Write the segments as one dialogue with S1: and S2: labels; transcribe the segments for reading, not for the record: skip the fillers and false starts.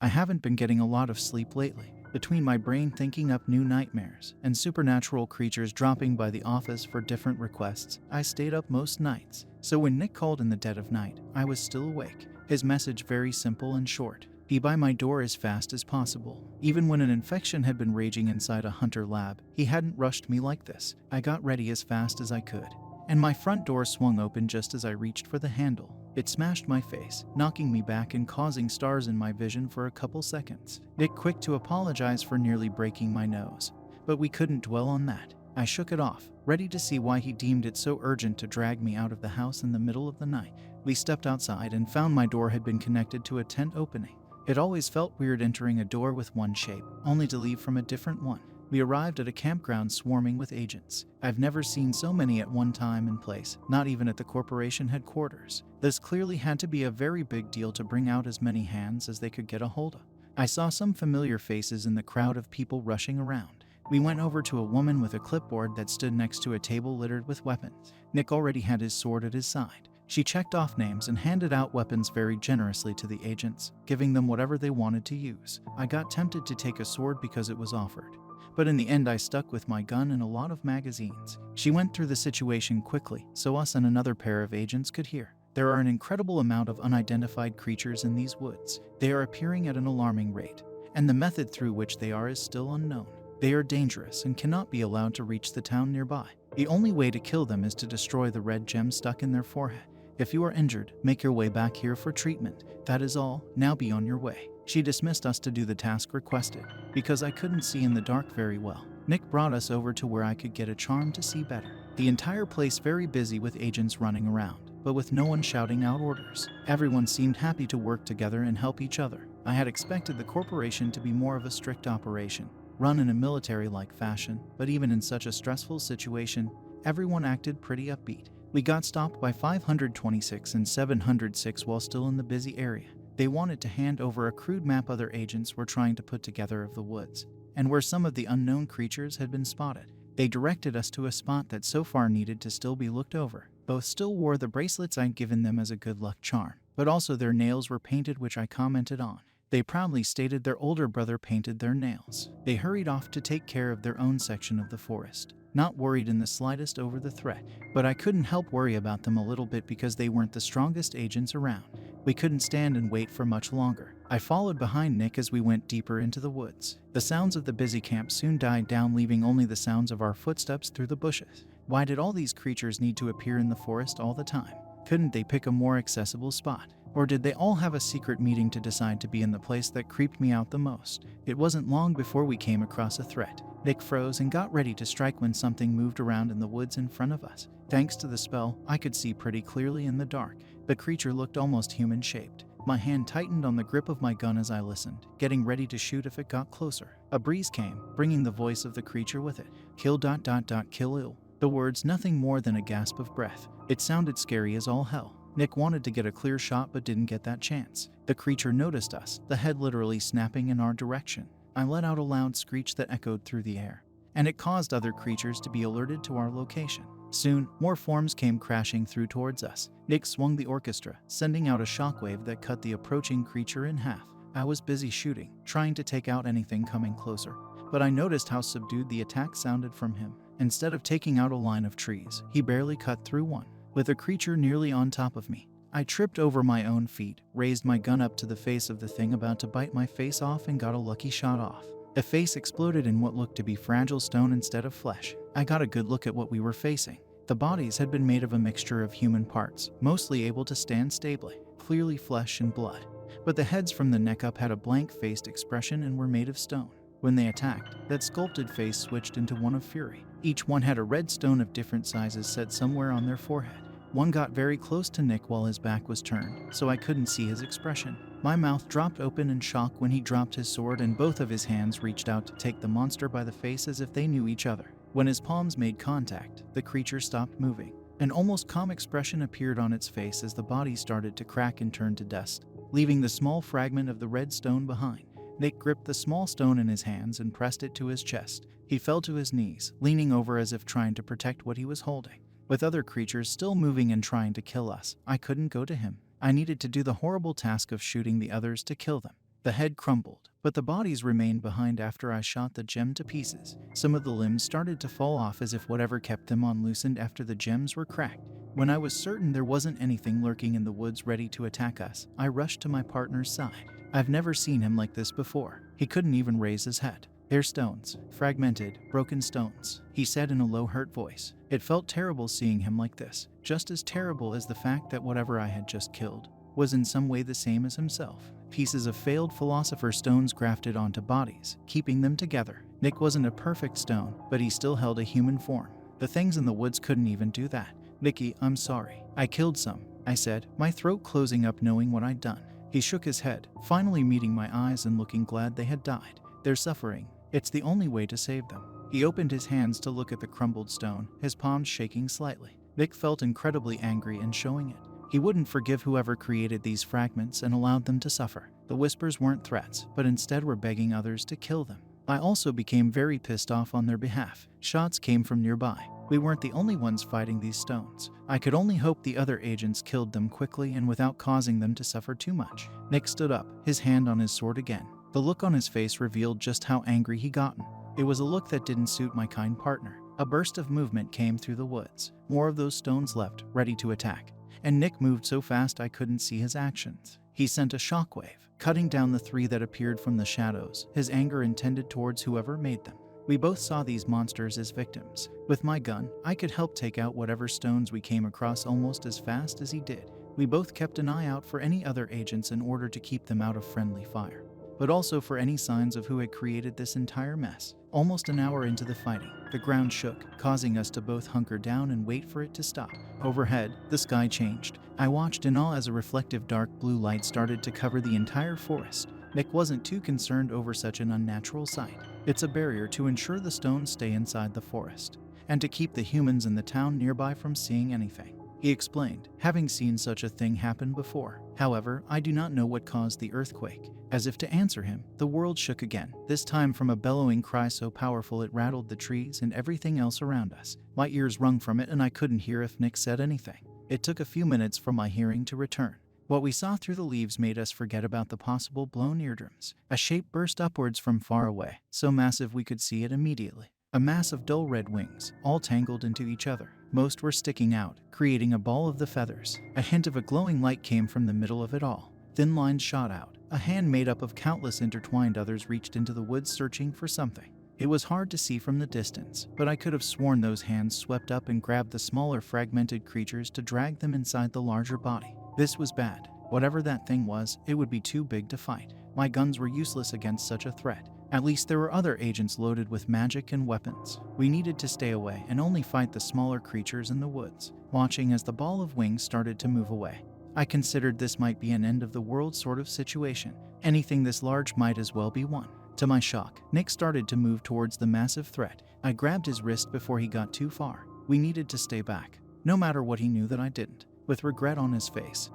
S1: I haven't been getting a lot of sleep lately. Between my brain thinking up new nightmares and supernatural creatures dropping by the office for different requests, I stayed up most nights. So when Nick called in the dead of night, I was still awake. His message very simple and short. Be by my door as fast as possible. Even when an infection had been raging inside a hunter lab, he hadn't rushed me like this. I got ready as fast as I could, and my front door swung open just as I reached for the handle. It smashed my face, knocking me back and causing stars in my vision for a couple seconds. Nick quick to apologize for nearly breaking my nose, but we couldn't dwell on that. I shook it off, ready to see why he deemed it so urgent to drag me out of the house in the middle of the night. We stepped outside and found my door had been connected to a tent opening. It always felt weird entering a door with one shape, only to leave from a different one. We arrived at a campground swarming with agents. I've never seen so many at one time and place, not even at the corporation headquarters. This clearly had to be a very big deal to bring out as many hands as they could get a hold of. I saw some familiar faces in the crowd of people rushing around. We went over to a woman with a clipboard that stood next to a table littered with weapons. Nick already had his sword at his side. She checked off names and handed out weapons very generously to the agents, giving them whatever they wanted to use. I got tempted to take a sword because it was offered, but in the end I stuck with my gun and a lot of magazines. She went through the situation quickly, so us and another pair of agents could hear. There are an incredible amount of unidentified creatures in these woods. They are appearing at an alarming rate, and the method through which they are is still unknown. They are dangerous and cannot be allowed to reach the town nearby. The only way to kill them is to destroy the red gem stuck in their forehead. If you are injured, make your way back here for treatment. That is all, now be on your way. She dismissed us to do the task requested, because I couldn't see in the dark very well. Nick brought us over to where I could get a charm to see better. The entire place very busy with agents running around, but with no one shouting out orders. Everyone seemed happy to work together and help each other. I had expected the corporation to be more of a strict operation, run in a military-like fashion, but even in such a stressful situation, everyone acted pretty upbeat. We got stopped by 526 and 706 while still in the busy area. They wanted to hand over a crude map other agents were trying to put together of the woods, and where some of the unknown creatures had been spotted. They directed us to a spot that so far needed to still be looked over. Both still wore the bracelets I'd given them as a good luck charm, but also their nails were painted, which I commented on. They proudly stated their older brother painted their nails. They hurried off to take care of their own section of the forest, not worried in the slightest over the threat. But I couldn't help worry about them a little bit because they weren't the strongest agents around. We couldn't stand and wait for much longer. I followed behind Nick as we went deeper into the woods. The sounds of the busy camp soon died down, leaving only the sounds of our footsteps through the bushes. Why did all these creatures need to appear in the forest all the time? Couldn't they pick a more accessible spot? Or did they all have a secret meeting to decide to be in the place that creeped me out the most? It wasn't long before we came across a threat. Nick froze and got ready to strike when something moved around in the woods in front of us. Thanks to the spell, I could see pretty clearly in the dark. The creature looked almost human-shaped. My hand tightened on the grip of my gun as I listened, getting ready to shoot if it got closer. A breeze came, bringing the voice of the creature with it. Kill ... kill ill. The words nothing more than a gasp of breath. It sounded scary as all hell. Nick wanted to get a clear shot but didn't get that chance. The creature noticed us, the head literally snapping in our direction. I let out a loud screech that echoed through the air, and it caused other creatures to be alerted to our location. Soon, more forms came crashing through towards us. Nick swung the orchestra, sending out a shockwave that cut the approaching creature in half. I was busy shooting, trying to take out anything coming closer, but I noticed how subdued the attack sounded from him. Instead of taking out a line of trees, he barely cut through one. With a creature nearly on top of me, I tripped over my own feet, raised my gun up to the face of the thing about to bite my face off, and got a lucky shot off. The face exploded in what looked to be fragile stone instead of flesh. I got a good look at what we were facing. The bodies had been made of a mixture of human parts, mostly able to stand stably, clearly flesh and blood. But the heads from the neck up had a blank-faced expression and were made of stone. When they attacked, that sculpted face switched into one of fury. Each one had a red stone of different sizes set somewhere on their forehead. One got very close to Nick while his back was turned, so I couldn't see his expression. My mouth dropped open in shock when he dropped his sword, and both of his hands reached out to take the monster by the face as if they knew each other. When his palms made contact, the creature stopped moving. An almost calm expression appeared on its face as the body started to crack and turn to dust, leaving the small fragment of the red stone behind. Nick gripped the small stone in his hands and pressed it to his chest. He fell to his knees, leaning over as if trying to protect what he was holding. With other creatures still moving and trying to kill us, I couldn't go to him. I needed to do the horrible task of shooting the others to kill them. The head crumbled, but the bodies remained behind after I shot the gem to pieces. Some of the limbs started to fall off as if whatever kept them on loosened after the gems were cracked. When I was certain there wasn't anything lurking in the woods ready to attack us, I rushed to my partner's side. I've never seen him like this before. He couldn't even raise his head. "They're stones. Fragmented, broken stones," he said in a low, hurt voice. It felt terrible seeing him like this, just as terrible as the fact that whatever I had just killed was in some way the same as himself. Pieces of failed philosopher stones grafted onto bodies, keeping them together. Nick wasn't a perfect stone, but he still held a human form. The things in the woods couldn't even do that. "Nicky, I'm sorry. I killed some," I said, my throat closing up knowing what I'd done. He shook his head, finally meeting my eyes and looking glad they had died. "They're suffering. It's the only way to save them." He opened his hands to look at the crumbled stone, his palms shaking slightly. Nick felt incredibly angry and showing it. He wouldn't forgive whoever created these fragments and allowed them to suffer. The whispers weren't threats, but instead were begging others to kill them. I also became very pissed off on their behalf. Shots came from nearby. We weren't the only ones fighting these stones. I could only hope the other agents killed them quickly and without causing them to suffer too much. Nick stood up, his hand on his sword again. The look on his face revealed just how angry he'd gotten. It was a look that didn't suit my kind partner. A burst of movement came through the woods. More of those stones left, ready to attack. And Nick moved so fast I couldn't see his actions. He sent a shockwave, cutting down the 3 that appeared from the shadows, his anger intended towards whoever made them. We both saw these monsters as victims. With my gun, I could help take out whatever stones we came across almost as fast as he did. We both kept an eye out for any other agents in order to keep them out of friendly fire, but also for any signs of who had created this entire mess. Almost an hour into the fighting, the ground shook, causing us to both hunker down and wait for it to stop. Overhead, the sky changed. I watched in awe as a reflective dark blue light started to cover the entire forest. Nick wasn't too concerned over such an unnatural sight. It's a barrier to ensure the stones stay inside the forest, and to keep the humans in the town nearby from seeing anything, he explained, having seen such a thing happen before. However, I do not know what caused the earthquake. As if to answer him, the world shook again, this time from a bellowing cry so powerful it rattled the trees and everything else around us. My ears rung from it and I couldn't hear if Nick said anything. It took a few minutes for my hearing to return. What we saw through the leaves made us forget about the possible blown eardrums. A shape burst upwards from far away, so massive we could see it immediately. A mass of dull red wings, all tangled into each other. Most were sticking out, creating a ball of the feathers. A hint of a glowing light came from the middle of it all. Thin lines shot out. A hand made up of countless intertwined others reached into the woods searching for something. It was hard to see from the distance, but I could have sworn those hands swept up and grabbed the smaller fragmented creatures to drag them inside the larger body. This was bad. Whatever that thing was, it would be too big to fight. My guns were useless against such a threat. At least there were other agents loaded with magic and weapons. We needed to stay away and only fight the smaller creatures in the woods, watching as the ball of wings started to move away. I considered this might be an end of the world sort of situation. Anything this large might as well be won. To my shock, Nick started to move towards the massive threat. I grabbed his wrist before he got too far. We needed to stay back, no matter what he knew that I didn't. With regret on his face,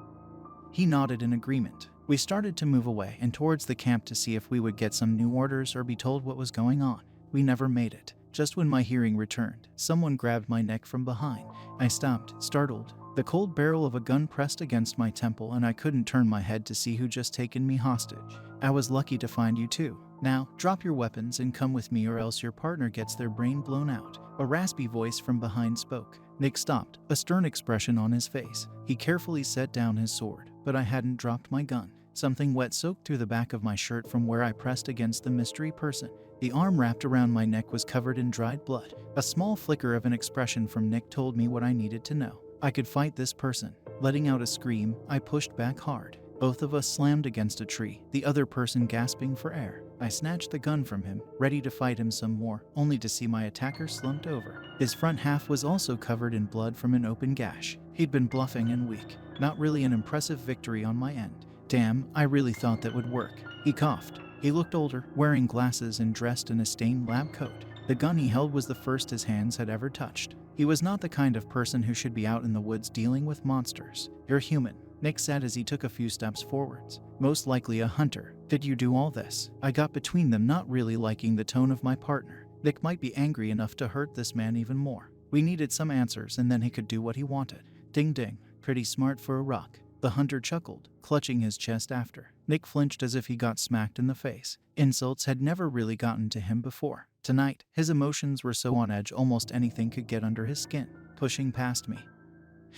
S1: he nodded in agreement. We started to move away and towards the camp to see if we would get some new orders or be told what was going on. We never made it. Just when my hearing returned, someone grabbed my neck from behind. I stopped, startled. The cold barrel of a gun pressed against my temple and I couldn't turn my head to see who just taken me hostage. I was lucky to find you too. Now, drop your weapons and come with me or else your partner gets their brain blown out. A raspy voice from behind spoke. Nick stopped, a stern expression on his face. He carefully set down his sword, but I hadn't dropped my gun. Something wet soaked through the back of my shirt from where I pressed against the mystery person. The arm wrapped around my neck was covered in dried blood. A small flicker of an expression from Nick told me what I needed to know. I could fight this person. Letting out a scream, I pushed back hard. Both of us slammed against a tree, the other person gasping for air. I snatched the gun from him, ready to fight him some more, only to see my attacker slumped over. His front half was also covered in blood from an open gash. He'd been bluffing and weak. Not really an impressive victory on my end. Damn, I really thought that would work. He coughed. He looked older, wearing glasses and dressed in a stained lab coat. The gun he held was the first his hands had ever touched. He was not the kind of person who should be out in the woods dealing with monsters. You're human, Nick said as he took a few steps forwards. Most likely a hunter. Did you do all this? I got between them, not really liking the tone of my partner. Nick might be angry enough to hurt this man even more. We needed some answers and then he could do what he wanted. Ding ding. Pretty smart for a rock. The hunter chuckled, clutching his chest after. Nick flinched as if he got smacked in the face. Insults had never really gotten to him before. Tonight, his emotions were so on edge almost anything could get under his skin. Pushing past me,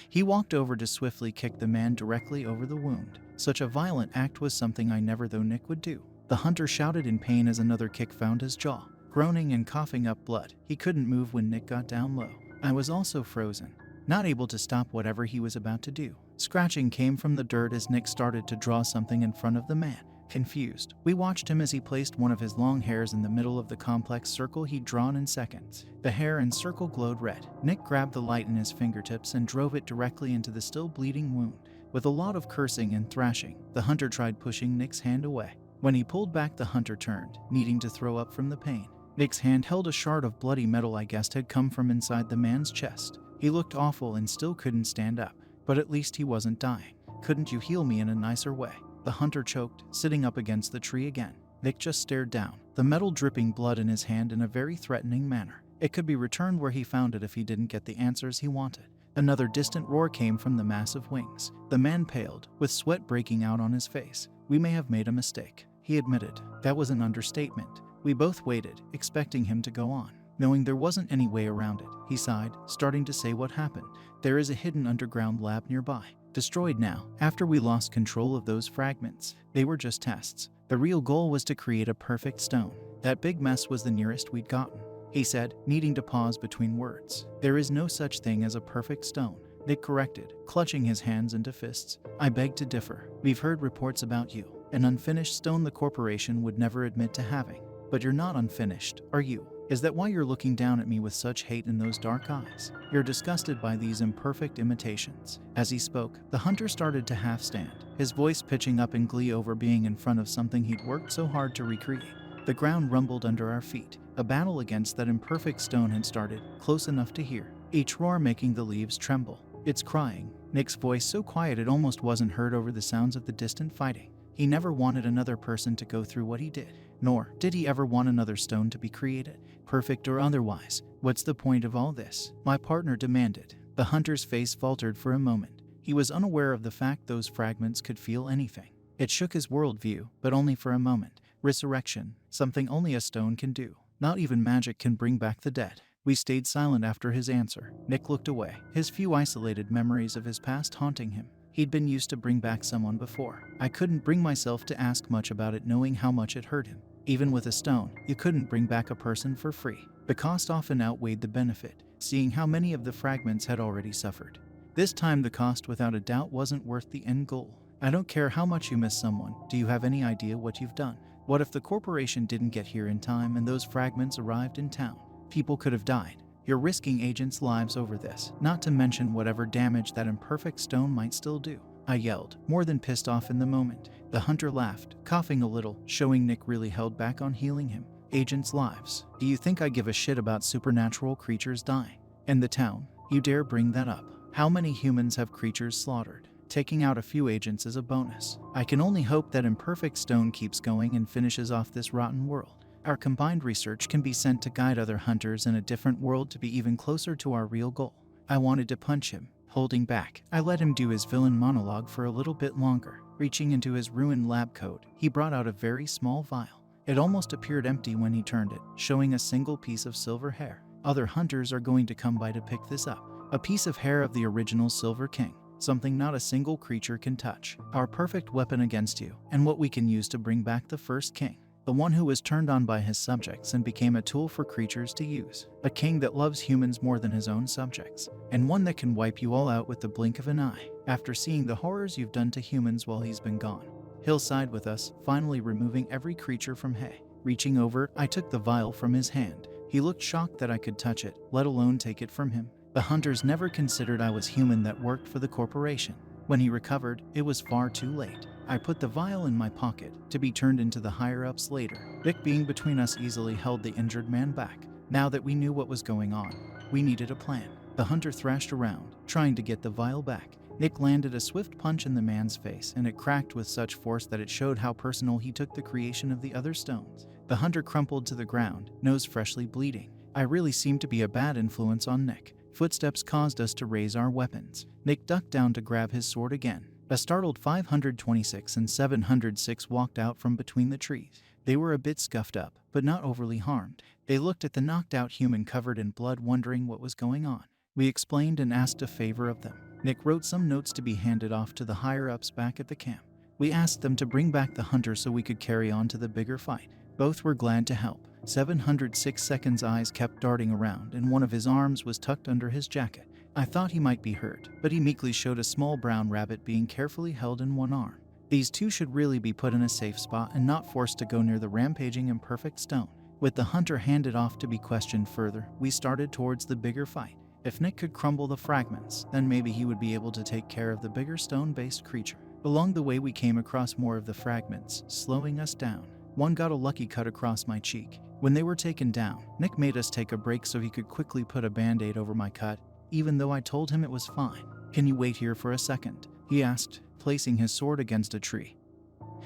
S1: he walked over to swiftly kick the man directly over the wound. Such a violent act was something I never thought Nick would do. The hunter shouted in pain as another kick found his jaw. Groaning and coughing up blood, he couldn't move when Nick got down low. I was also frozen, not able to stop whatever he was about to do. Scratching came from the dirt as Nick started to draw something in front of the man. Confused, we watched him as he placed one of his long hairs in the middle of the complex circle he'd drawn in seconds. The hair and circle glowed red. Nick grabbed the light in his fingertips and drove it directly into the still bleeding wound. With a lot of cursing and thrashing, the hunter tried pushing Nick's hand away. When he pulled back, the hunter turned, needing to throw up from the pain. Nick's hand held a shard of bloody metal I guessed had come from inside the man's chest. He looked awful and still couldn't stand up, but at least he wasn't dying. Couldn't you heal me in a nicer way? The hunter choked, sitting up against the tree again. Nick just stared down, the metal dripping blood in his hand in a very threatening manner. It could be returned where he found it if he didn't get the answers he wanted. Another distant roar came from the massive wings. The man paled, with sweat breaking out on his face. We may have made a mistake, he admitted. That was an understatement. We both waited, expecting him to go on, knowing there wasn't any way around it. He sighed, starting to say what happened. There is a hidden underground lab nearby. Destroyed now, after we lost control of those fragments. They were just tests. The real goal was to create a perfect stone. That big mess was the nearest we'd gotten, he said, needing to pause between words. There is no such thing as a perfect stone, Nick corrected, clutching his hands into fists. I beg to differ. We've heard reports about you. An unfinished stone the corporation would never admit to having. But you're not unfinished, are you? Is that why you're looking down at me with such hate in those dark eyes? You're disgusted by these imperfect imitations. As he spoke, the hunter started to half stand, his voice pitching up in glee over being in front of something he'd worked so hard to recreate. The ground rumbled under our feet. A battle against that imperfect stone had started, close enough to hear, each roar making the leaves tremble. It's crying. Nick's voice so quiet it almost wasn't heard over the sounds of the distant fighting. He never wanted another person to go through what he did, nor did he ever want another stone to be created, perfect or otherwise. What's the point of all this? My partner demanded. The hunter's face faltered for a moment. He was unaware of the fact those fragments could feel anything. It shook his worldview, but only for a moment. Resurrection, something only a stone can do. Not even magic can bring back the dead. We stayed silent after his answer. Nick looked away, his few isolated memories of his past haunting him. He'd been used to bring back someone before. I couldn't bring myself to ask much about it, knowing how much it hurt him. Even with a stone, you couldn't bring back a person for free. The cost often outweighed the benefit, seeing how many of the fragments had already suffered. This time the cost without a doubt wasn't worth the end goal. I don't care how much you miss someone, do you have any idea what you've done? What if the corporation didn't get here in time and those fragments arrived in town? People could have died. You're risking agents' lives over this, not to mention whatever damage that imperfect stone might still do. I yelled, more than pissed off in the moment. The hunter laughed, coughing a little, showing Nick really held back on healing him. Agents' lives. Do you think I give a shit about supernatural creatures dying? In the town, you dare bring that up? How many humans have creatures slaughtered? Taking out a few agents is a bonus. I can only hope that imperfect stone keeps going and finishes off this rotten world. Our combined research can be sent to guide other hunters in a different world to be even closer to our real goal. I wanted to punch him, holding back. I let him do his villain monologue for a little bit longer. Reaching into his ruined lab coat, he brought out a very small vial. It almost appeared empty when he turned it, showing a single piece of silver hair. Other hunters are going to come by to pick this up. A piece of hair of the original Silver King. Something not a single creature can touch. Our perfect weapon against you, and what we can use to bring back the first king. The one who was turned on by his subjects and became a tool for creatures to use. A king that loves humans more than his own subjects. And one that can wipe you all out with the blink of an eye, after seeing the horrors you've done to humans while he's been gone. He'll side with us, finally removing every creature from hay. Reaching over, I took the vial from his hand. He looked shocked that I could touch it, let alone take it from him. The hunters never considered I was human that worked for the corporation. When he recovered, it was far too late. I put the vial in my pocket, to be turned into the higher-ups later. Vic being between us easily held the injured man back. Now that we knew what was going on, we needed a plan. The hunter thrashed around, trying to get the vial back. Nick landed a swift punch in the man's face, and it cracked with such force that it showed how personal he took the creation of the other stones. The hunter crumpled to the ground, nose freshly bleeding. I really seemed to be a bad influence on Nick. Footsteps caused us to raise our weapons. Nick ducked down to grab his sword again. A startled 526 and 706 walked out from between the trees. They were a bit scuffed up, but not overly harmed. They looked at the knocked-out human covered in blood, wondering what was going on. We explained and asked a favor of them. Nick wrote some notes to be handed off to the higher-ups back at the camp. We asked them to bring back the hunter so we could carry on to the bigger fight. Both were glad to help. 706 Seconds' eyes kept darting around, and one of his arms was tucked under his jacket. I thought he might be hurt, but he meekly showed a small brown rabbit being carefully held in one arm. These two should really be put in a safe spot and not forced to go near the rampaging imperfect stone. With the hunter handed off to be questioned further, we started towards the bigger fight. If Nick could crumble the fragments, then maybe he would be able to take care of the bigger stone-based creature. Along the way we came across more of the fragments, slowing us down. One got a lucky cut across my cheek. When they were taken down, Nick made us take a break so he could quickly put a band-aid over my cut, even though I told him it was fine. "Can you wait here for a second?" he asked, placing his sword against a tree.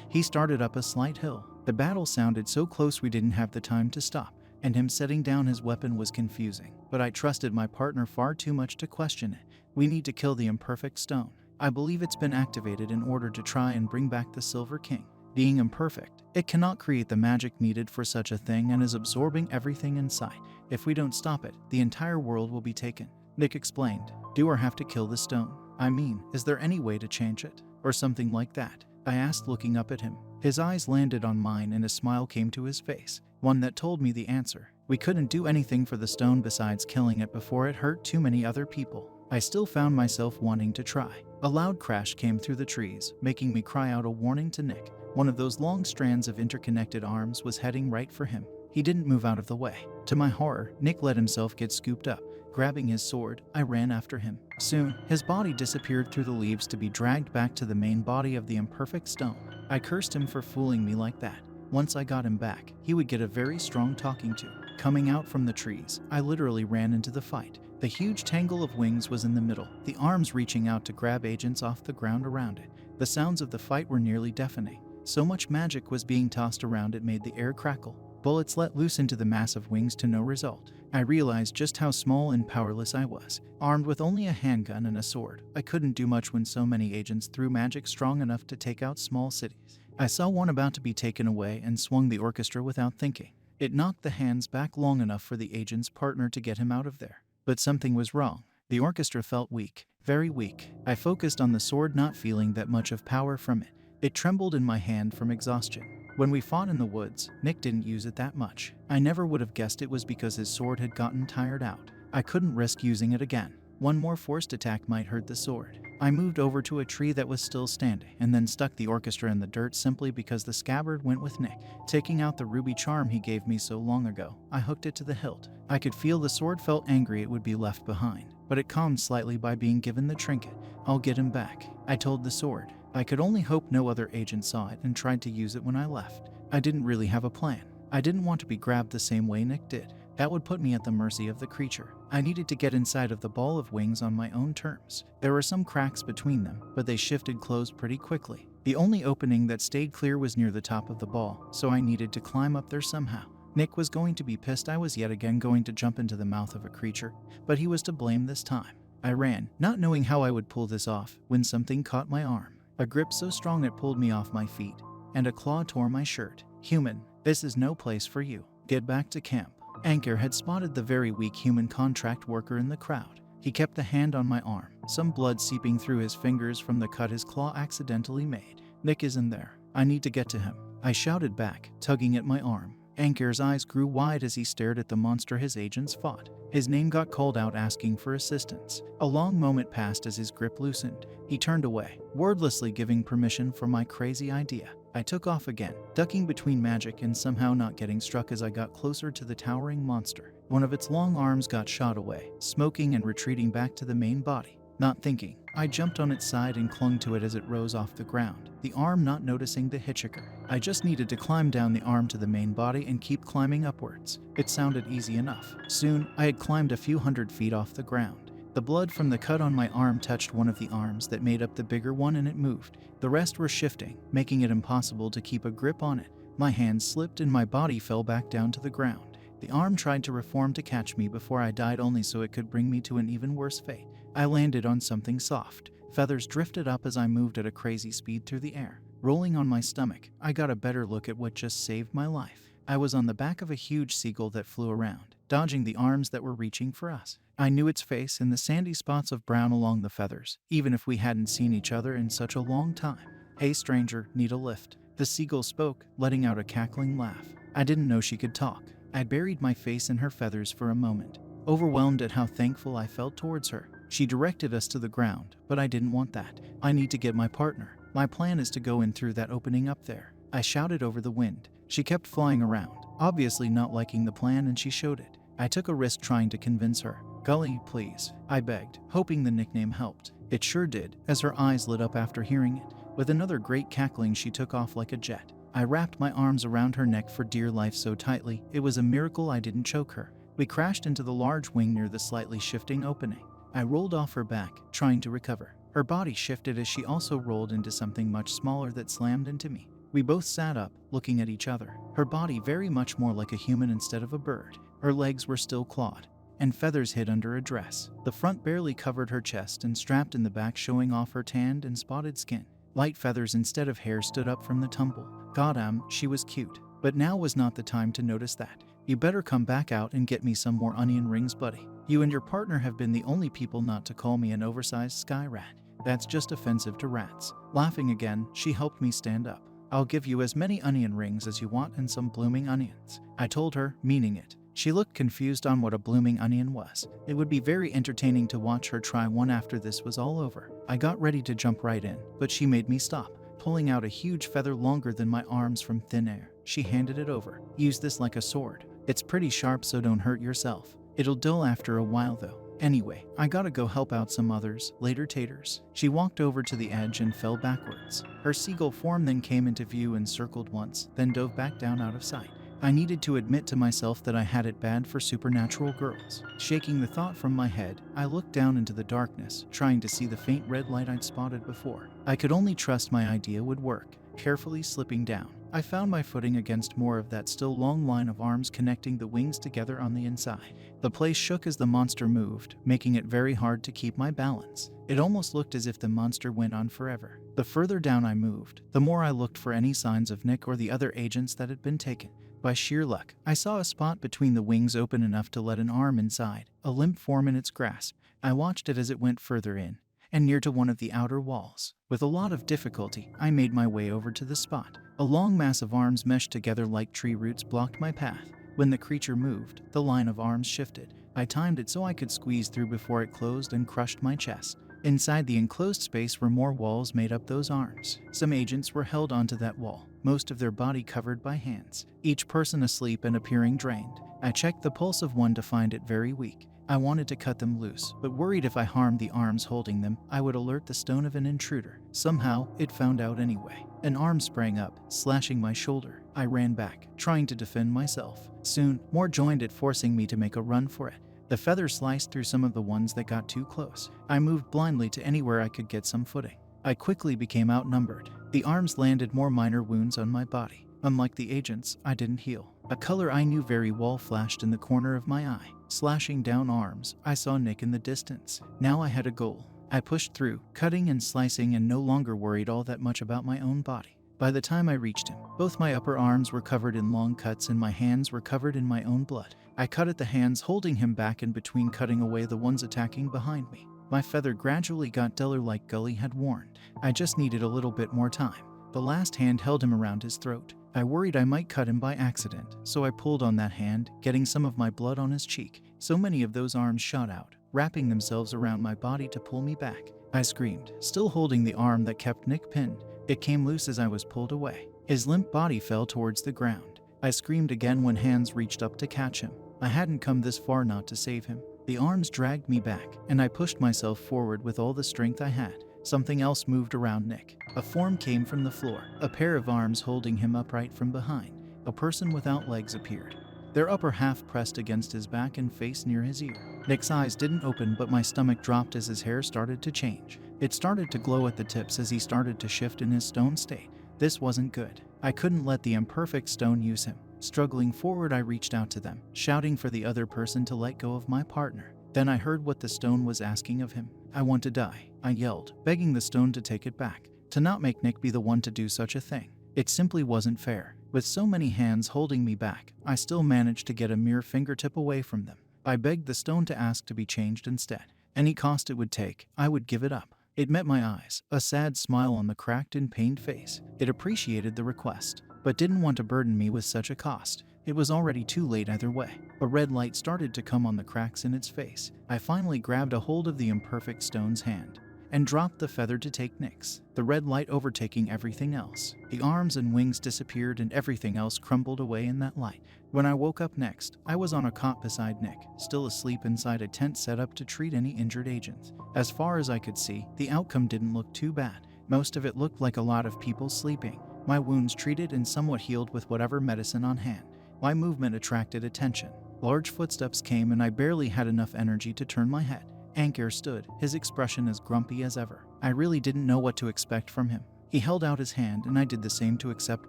S1: He started up a slight hill. The battle sounded so close we didn't have the time to stop, and him setting down his weapon was confusing, but I trusted my partner far too much to question it. "We need to kill the imperfect stone. I believe it's been activated in order to try and bring back the Silver King. Being imperfect, it cannot create the magic needed for such a thing and is absorbing everything in sight. If we don't stop it, the entire world will be taken," Nick explained. "Do or have to kill the stone? I mean, is there any way to change it? Or something like that?" I asked, looking up at him. His eyes landed on mine and a smile came to his face, one that told me the answer. We couldn't do anything for the stone besides killing it before it hurt too many other people. I still found myself wanting to try. A loud crash came through the trees, making me cry out a warning to Nick. One of those long strands of interconnected arms was heading right for him. He didn't move out of the way. To my horror, Nick let himself get scooped up. Grabbing his sword, I ran after him. Soon, his body disappeared through the leaves to be dragged back to the main body of the imperfect stone. I cursed him for fooling me like that. Once I got him back, he would get a very strong talking to. Coming out from the trees, I literally ran into the fight. The huge tangle of wings was in the middle, the arms reaching out to grab agents off the ground around it. The sounds of the fight were nearly deafening. So much magic was being tossed around it made the air crackle. Bullets let loose into the massive wings to no result. I realized just how small and powerless I was. Armed with only a handgun and a sword, I couldn't do much when so many agents threw magic strong enough to take out small cities. I saw one about to be taken away and swung the orchestra without thinking. It knocked the hands back long enough for the agent's partner to get him out of there. But something was wrong. The orchestra felt weak, very weak. I focused on the sword, not feeling that much of power from it. It trembled in my hand from exhaustion. When we fought in the woods, Nick didn't use it that much. I never would have guessed it was because his sword had gotten tired out. I couldn't risk using it again. One more forced attack might hurt the sword. I moved over to a tree that was still standing and then stuck the orchestra in the dirt simply because the scabbard went with Nick. Taking out the ruby charm he gave me so long ago, I hooked it to the hilt. I could feel the sword felt angry it would be left behind, but it calmed slightly by being given the trinket. "I'll get him back," I told the sword. I could only hope no other agent saw it and tried to use it when I left. I didn't really have a plan. I didn't want to be grabbed the same way Nick did. That would put me at the mercy of the creature. I needed to get inside of the ball of wings on my own terms. There were some cracks between them, but they shifted closed pretty quickly. The only opening that stayed clear was near the top of the ball, so I needed to climb up there somehow. Nick was going to be pissed I was yet again going to jump into the mouth of a creature, but he was to blame this time. I ran, not knowing how I would pull this off, when something caught my arm. A grip so strong it pulled me off my feet, and a claw tore my shirt. "Human, this is no place for you. Get back to camp." Anchor had spotted the very weak human contract worker in the crowd. He kept a hand on my arm, some blood seeping through his fingers from the cut his claw accidentally made. "Nick isn't there. I need to get to him," I shouted back, tugging at my arm. Anchor's eyes grew wide as he stared at the monster his agents fought. His name got called out, asking for assistance. A long moment passed as his grip loosened. He turned away, wordlessly giving permission for my crazy idea. I took off again, ducking between magic and somehow not getting struck as I got closer to the towering monster. One of its long arms got shot away, smoking and retreating back to the main body. Not thinking, I jumped on its side and clung to it as it rose off the ground, the arm not noticing the hitchhiker. I just needed to climb down the arm to the main body and keep climbing upwards. It sounded easy enough. Soon, I had climbed a few hundred feet off the ground. The blood from the cut on my arm touched one of the arms that made up the bigger one and it moved. The rest were shifting, making it impossible to keep a grip on it. My hand slipped and my body fell back down to the ground. The arm tried to reform to catch me before I died, only so it could bring me to an even worse fate. I landed on something soft, Feathers drifted up as I moved at a crazy speed through the air. Rolling on my stomach, I got a better look at what just saved my life. I was on the back of a huge seagull that flew around, dodging the arms that were reaching for us. I knew its face and the sandy spots of brown along the feathers, even if we hadn't seen each other in such a long time. "Hey stranger, need a lift?" The seagull spoke, letting out a cackling laugh. I didn't know she could talk. I buried my face in her feathers for a moment, overwhelmed at how thankful I felt towards her. She directed us to the ground, but I didn't want that. "I need to get my partner. My plan is to go in through that opening up there," I shouted over the wind. She kept flying around, obviously not liking the plan, and she showed it. I took a risk trying to convince her. "Gully, please," I begged, hoping the nickname helped. It sure did, as her eyes lit up after hearing it. With another great cackling, she took off like a jet. I wrapped my arms around her neck for dear life so tightly, it was a miracle I didn't choke her. We crashed into the large wing near the slightly shifting opening. I rolled off her back, trying to recover. Her body shifted as she also rolled into something much smaller that slammed into me. We both sat up, looking at each other. Her body very much more like a human instead of a bird. Her legs were still clawed, and feathers hid under a dress. The front barely covered her chest and strapped in the back, showing off her tanned and spotted skin. Light feathers instead of hair stood up from the tumble. Goddamn, she was cute. But now was not the time to notice that. "You better come back out and get me some more onion rings, buddy. You and your partner have been the only people not to call me an oversized sky rat. That's just offensive to rats." Laughing again, she helped me stand up. "I'll give you as many onion rings as you want and some blooming onions," I told her, meaning it. She looked confused on what a blooming onion was. It would be very entertaining to watch her try one after this was all over. I got ready to jump right in, but she made me stop. Pulling out a huge feather longer than my arms from thin air, she handed it over. "Use this like a sword. It's pretty sharp, so don't hurt yourself. It'll dull after a while though. Anyway, I gotta go help out some others, later taters." She walked over to the edge and fell backwards. Her seagull form then came into view and circled once, then dove back down out of sight. I needed to admit to myself that I had it bad for supernatural girls. Shaking the thought from my head, I looked down into the darkness, trying to see the faint red light I'd spotted before. I could only trust my idea would work. Carefully slipping down, I found my footing against more of that still long line of arms connecting the wings together on the inside. The place shook as the monster moved, making it very hard to keep my balance. It almost looked as if the monster went on forever. The further down I moved, the more I looked for any signs of Nick or the other agents that had been taken. By sheer luck, I saw a spot between the wings open enough to let an arm inside, a limp form in its grasp. I watched it as it went further in, and near to one of the outer walls. With a lot of difficulty, I made my way over to the spot. A long mass of arms meshed together like tree roots blocked my path. When the creature moved, the line of arms shifted. I timed it so I could squeeze through before it closed and crushed my chest. Inside the enclosed space were more walls made up those arms. Some agents were held onto that wall, most of their body covered by hands, each person asleep and appearing drained. I checked the pulse of one to find it very weak. I wanted to cut them loose, but worried if I harmed the arms holding them, I would alert the stone of an intruder. Somehow, it found out anyway. An arm sprang up, slashing my shoulder. I ran back, trying to defend myself. Soon, more joined it, forcing me to make a run for it. The feather sliced through some of the ones that got too close. I moved blindly to anywhere I could get some footing. I quickly became outnumbered. The arms landed more minor wounds on my body. Unlike the agents, I didn't heal. A color I knew very well flashed in the corner of my eye. Slashing down arms, I saw Nick in the distance. Now I had a goal. I pushed through, cutting and slicing, and no longer worried all that much about my own body. By the time I reached him, both my upper arms were covered in long cuts and my hands were covered in my own blood. I cut at the hands, holding him back in between, cutting away the ones attacking behind me. My feather gradually got duller like Gully had warned. I just needed a little bit more time. The last hand held him around his throat. I worried I might cut him by accident, so I pulled on that hand, getting some of my blood on his cheek. So many of those arms shot out, wrapping themselves around my body to pull me back. I screamed, still holding the arm that kept Nick pinned. It came loose as I was pulled away. His limp body fell towards the ground. I screamed again when hands reached up to catch him. I hadn't come this far not to save him. The arms dragged me back, and I pushed myself forward with all the strength I had. Something else moved around Nick. A form came from the floor, a pair of arms holding him upright from behind. A person without legs appeared, their upper half pressed against his back and face near his ear. Nick's eyes didn't open, but my stomach dropped as his hair started to change. It started to glow at the tips as he started to shift in his stone state. This wasn't good. I couldn't let the imperfect stone use him. Struggling forward, I reached out to them, shouting for the other person to let go of my partner. Then I heard what the stone was asking of him. "I want to die. I yelled, begging the stone to take it back, to not make Nick be the one to do such a thing. It simply wasn't fair. With so many hands holding me back, I still managed to get a mere fingertip away from them. I begged the stone to ask to be changed instead. Any cost it would take, I would give it up. It met my eyes, a sad smile on the cracked and pained face. It appreciated the request, but didn't want to burden me with such a cost. It was already too late either way. A red light started to come on the cracks in its face. I finally grabbed a hold of the imperfect stone's hand and dropped the feather to take Nick's, the red light overtaking everything else. The arms and wings disappeared and everything else crumbled away in that light. When I woke up next, I was on a cot beside Nick, still asleep inside a tent set up to treat any injured agents. As far as I could see, the outcome didn't look too bad. Most of it looked like a lot of people sleeping. My wounds treated and somewhat healed with whatever medicine on hand. My movement attracted attention. Large footsteps came and I barely had enough energy to turn my head. Anker stood, his expression as grumpy as ever. I really didn't know what to expect from him. He held out his hand and I did the same to accept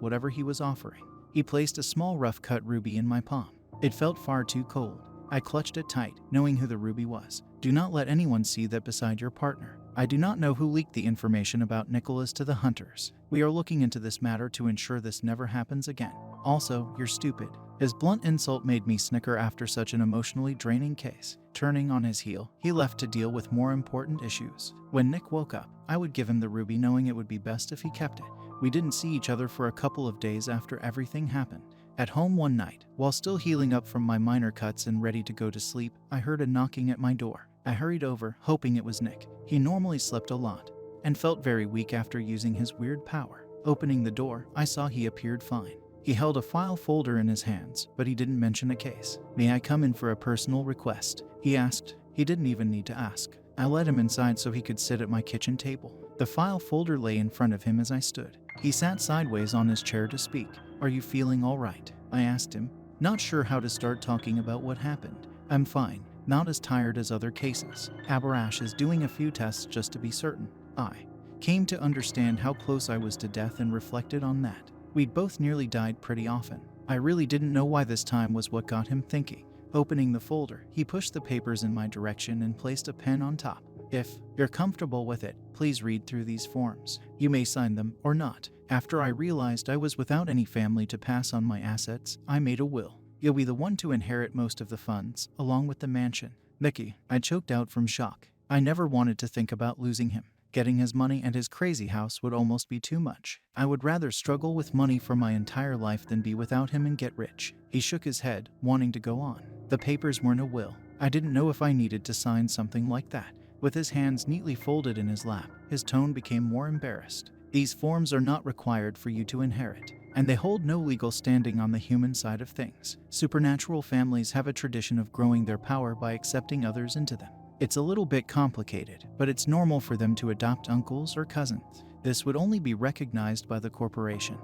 S1: whatever he was offering. He placed a small rough-cut ruby in my palm. It felt far too cold. I clutched it tight, knowing who the ruby was. Do not let anyone see that beside your partner. I do not know who leaked the information about Nicholas to the hunters. We are looking into this matter to ensure this never happens again. Also, you're stupid. His blunt insult made me snicker after such an emotionally draining case. Turning on his heel, he left to deal with more important issues. When Nick woke up, I would give him the ruby knowing it would be best if he kept it. We didn't see each other for a couple of days after everything happened. At home one night, while still healing up from my minor cuts and ready to go to sleep, I heard a knocking at my door. I hurried over, hoping it was Nick. He normally slept a lot and felt very weak after using his weird power. Opening the door, I saw he appeared fine. He held a file folder in his hands, but he didn't mention a case. May I come in for a personal request? He asked. He didn't even need to ask. I let him inside so he could sit at my kitchen table. The file folder lay in front of him as I stood. He sat sideways on his chair to speak. Are you feeling all right? I asked him, not sure how to start talking about what happened. I'm fine, not as tired as other cases. Abarash is doing a few tests just to be certain. I came to understand how close I was to death and reflected on that. We'd both nearly died pretty often. I really didn't know why this time was what got him thinking. Opening the folder, he pushed the papers in my direction and placed a pen on top. If you're comfortable with it, please read through these forms. You may sign them or not. After I realized I was without any family to pass on my assets, I made a will. You'll be the one to inherit most of the funds, along with the mansion. Mickey, I choked out from shock. I never wanted to think about losing him. Getting his money and his crazy house would almost be too much. I would rather struggle with money for my entire life than be without him and get rich. He shook his head, wanting to go on. The papers weren't a will. I didn't know if I needed to sign something like that. With his hands neatly folded in his lap, his tone became more embarrassed. These forms are not required for you to inherit, and they hold no legal standing on the human side of things. Supernatural families have a tradition of growing their power by accepting others into them. It's a little bit complicated, but it's normal for them to adopt uncles or cousins. This would only be recognized by the corporation.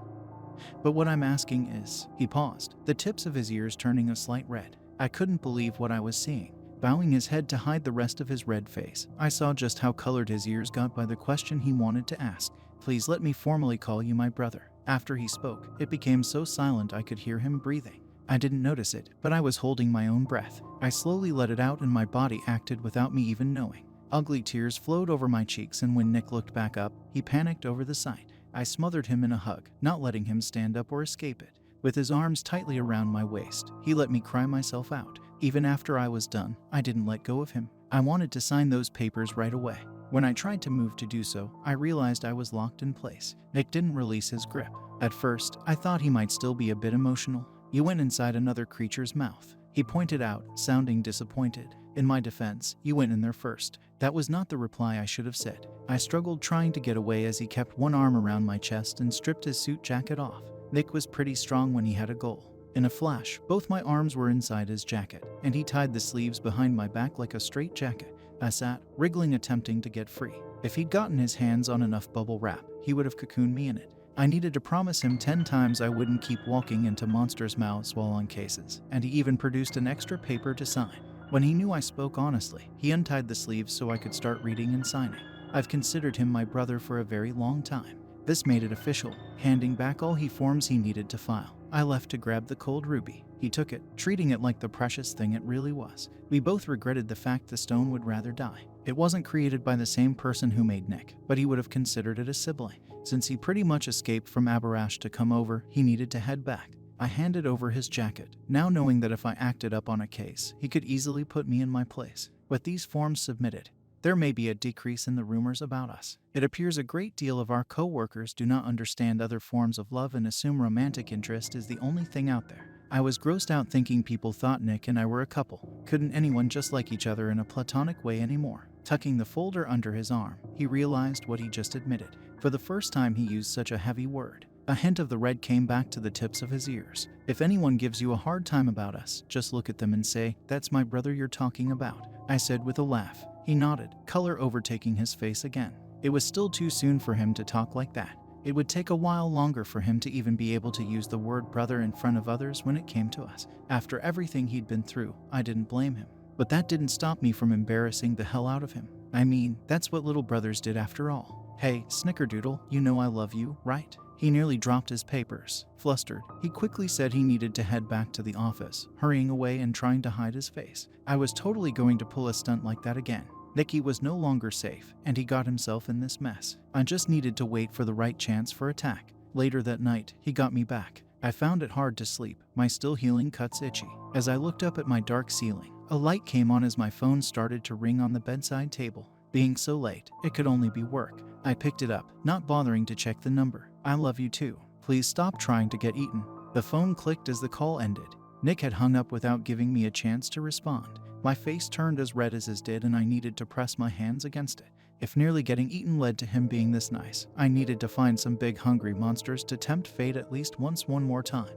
S1: But what I'm asking is, he paused, the tips of his ears turning a slight red. I couldn't believe what I was seeing. Bowing his head to hide the rest of his red face, I saw just how colored his ears got by the question he wanted to ask. Please let me formally call you my brother. After he spoke, it became so silent I could hear him breathing. I didn't notice it, but I was holding my own breath. I slowly let it out and my body acted without me even knowing. Ugly tears flowed over my cheeks, and when Nick looked back up, he panicked over the sight. I smothered him in a hug, not letting him stand up or escape it. With his arms tightly around my waist, he let me cry myself out. Even after I was done, I didn't let go of him. I wanted to sign those papers right away. When I tried to move to do so, I realized I was locked in place. Nick didn't release his grip. At first, I thought he might still be a bit emotional. You went inside another creature's mouth, he pointed out, sounding disappointed. In my defense, you went in there first. That was not the reply I should have said. I struggled trying to get away as he kept one arm around my chest and stripped his suit jacket off. Nick was pretty strong when he had a goal. In a flash, both my arms were inside his jacket, and he tied the sleeves behind my back like a straitjacket. I sat, wriggling, attempting to get free. If he'd gotten his hands on enough bubble wrap, he would have cocooned me in it. I needed to promise him 10 times I wouldn't keep walking into monsters' mouths while on cases, and he even produced an extra paper to sign. When he knew I spoke honestly, he untied the sleeves so I could start reading and signing. I've considered him my brother for a very long time. This made it official, handing back all forms he needed to file. I left to grab the cold ruby. He took it, treating it like the precious thing it really was. We both regretted the fact the stone would rather die. It wasn't created by the same person who made Nick, but he would have considered it a sibling. Since he pretty much escaped from Abarash to come over, he needed to head back. I handed over his jacket, now knowing that if I acted up on a case, he could easily put me in my place. With these forms submitted, there may be a decrease in the rumors about us. It appears a great deal of our co-workers do not understand other forms of love and assume romantic interest is the only thing out there. I was grossed out thinking people thought Nick and I were a couple. Couldn't anyone just like each other in a platonic way anymore? Tucking the folder under his arm, he realized what he just admitted. For the first time he used such a heavy word. A hint of the red came back to the tips of his ears. If anyone gives you a hard time about us, just look at them and say, "That's my brother you're talking about," I said with a laugh. He nodded, color overtaking his face again. It was still too soon for him to talk like that. It would take a while longer for him to even be able to use the word brother in front of others when it came to us. After everything he'd been through, I didn't blame him. But that didn't stop me from embarrassing the hell out of him. I mean, that's what little brothers did after all. "Hey, Snickerdoodle, you know I love you, right?" He nearly dropped his papers. Flustered, he quickly said he needed to head back to the office, hurrying away and trying to hide his face. I was totally going to pull a stunt like that again. Nicky was no longer safe, and he got himself in this mess. I just needed to wait for the right chance for attack. Later that night, he got me back. I found it hard to sleep, my still healing cuts itchy. As I looked up at my dark ceiling, a light came on as my phone started to ring on the bedside table. Being so late, it could only be work. I picked it up, not bothering to check the number. "I love you too. Please stop trying to get eaten." The phone clicked as the call ended. Nick had hung up without giving me a chance to respond. My face turned as red as his did and I needed to press my hands against it. If nearly getting eaten led to him being this nice, I needed to find some big hungry monsters to tempt fate at least one more time.